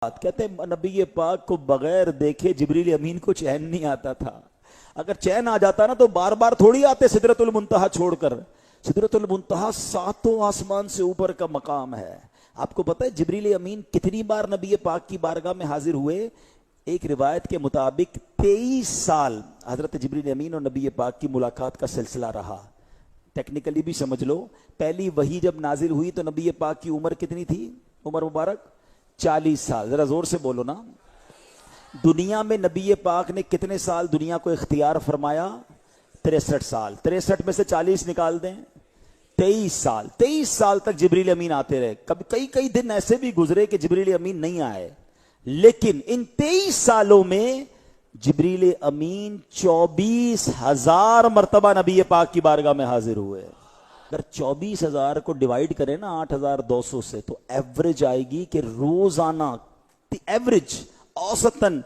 कहते नबी पाक को बगैर देखे जिब्रील अमीन को चैन नहीं आता था। अगर चैन आ जाता ना तो बार बार थोड़ी आते सिदरतुल मुंतहा छोड़कर। सिदरतुल मुंतहा सातों आसमान से ऊपर का मकाम है। आपको पता है जिब्रील अमीन कितनी बार नबी पाक की बारगाह में हाजिर हुए? एक रिवायत के मुताबिक 23 साल हजरत जिब्रील अमीन और नबी पाक की मुलाकात का सिलसिला रहा। टेक्निकली भी समझ लो, पहली वही जब नाजिल हुई तो नबी पाक की उम्र कितनी थी? उम्र मुबारक 40 साल। जरा जोर से बोलो ना। दुनिया में नबी पाक ने कितने साल दुनिया को इख्तियार फरमाया? 63 साल। 63 में से 40 निकाल दें, 23 साल। 23 साल तक जिब्रील अमीन आते रहे। कभी कई कई दिन ऐसे भी गुजरे कि जिब्रील अमीन नहीं आए, लेकिन इन 23 सालों में जिब्रील अमीन 24,000 मरतबा नबी पाक की बारगाह में हाजिर हुए। अगर 24,000 को डिवाइड करें ना 8,200 से तो एवरेज आएगी कि रोजाना एवरेज औसतन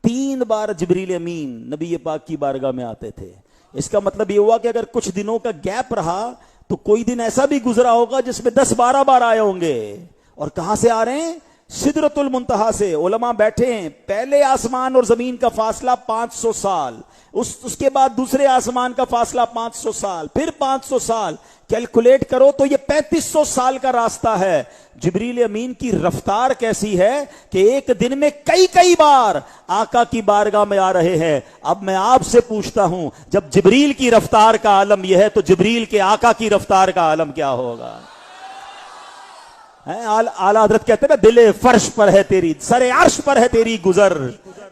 3 बार जिब्रील अमीन नबी पाक की बारगाह में आते थे। इसका मतलब यह हुआ कि अगर कुछ दिनों का गैप रहा तो कोई दिन ऐसा भी गुजरा होगा जिसमें 10-12 बार आए होंगे। और कहां से आ रहे हैं? सिदरतुल मुंतहा से। उलमा बैठे हैं, पहले आसमान और जमीन का फासला 500 साल, उसके बाद दूसरे आसमान का फासला 500 साल, फिर 500 साल। कैलकुलेट करो तो ये 3500 साल का रास्ता है। जिब्रील अमीन की रफ्तार कैसी है कि एक दिन में कई कई बार आका की बारगाह में आ रहे हैं। अब मैं आपसे पूछता हूं, जब जिब्रील की रफ्तार का आलम यह है तो जिब्रील के आका की रफ्तार का आलम क्या होगा? आला हजरत कहते हैं ना, दिले फर्श पर है तेरी, सरे अर्श पर है तेरी गुजर,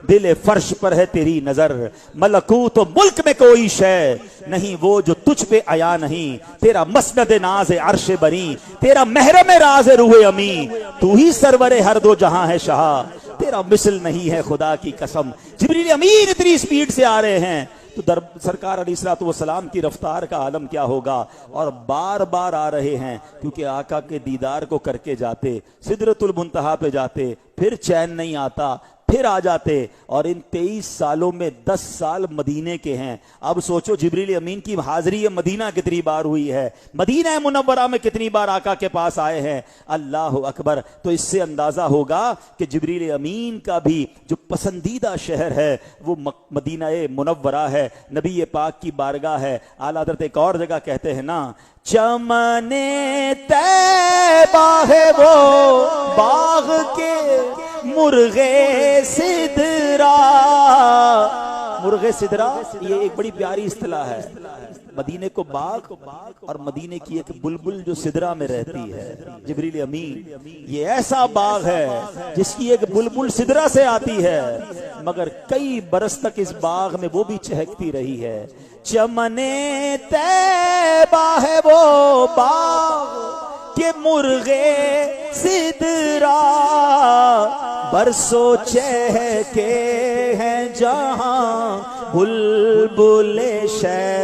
दिले फर्श पर है तेरी नजर, मलकूत मुल्क में कोई शय नहीं वो जो तुझ पे आया नहीं, तेरा मसनद नाज अर्श बनी, तेरा महरम राज रूहे अमी, तू ही सरवरे हर दो जहां है शाह, तेरा मिसल नहीं है खुदा की कसम। जिब्रील अमीन इतनी स्पीड से आ रहे हैं तो सरकार अलैहिस्सलाम की रफ्तार का आलम क्या होगा? और बार बार आ रहे हैं क्योंकि आका के दीदार को करके जाते, सिदरतुल मुंतहा पे जाते, फिर चैन नहीं आता, फिर आ जाते। और इन 23 सालों में 10 साल मदीने के हैं। अब सोचो जिब्रील अमीन की हाजिरी मदीना कितनी बार हुई है, मदीना मुनव्वरा में कितनी बार आका के पास आए हैं। अल्लाह अकबर। तो इससे अंदाजा होगा कि जिब्रील अमीन का भी जो पसंदीदा शहर है वो मदीना मुनव्वरा है, नबी पाक की बारगाह है। आला हज़रत एक और जगह कहते हैं ना, चमने तैबा है वो बाग के मुर्गे सिदरा। मुर्गे सिदरा ये एक बड़ी प्यारी इस्तिलाह है। मदीने को बाग और मदीने की एक बुलबुल जो सिदरा में रहती है, जिब्रील अमीन ये ऐसा बाग है जिसकी एक बुलबुल सिदरा से आती है, मगर कई बरस तक इस बाग में वो भी चहकती रही है। चमने तैबा है वो बाग के मुर्गे सिदरा, बरसों चहके हैं जहां बुलबुल शह।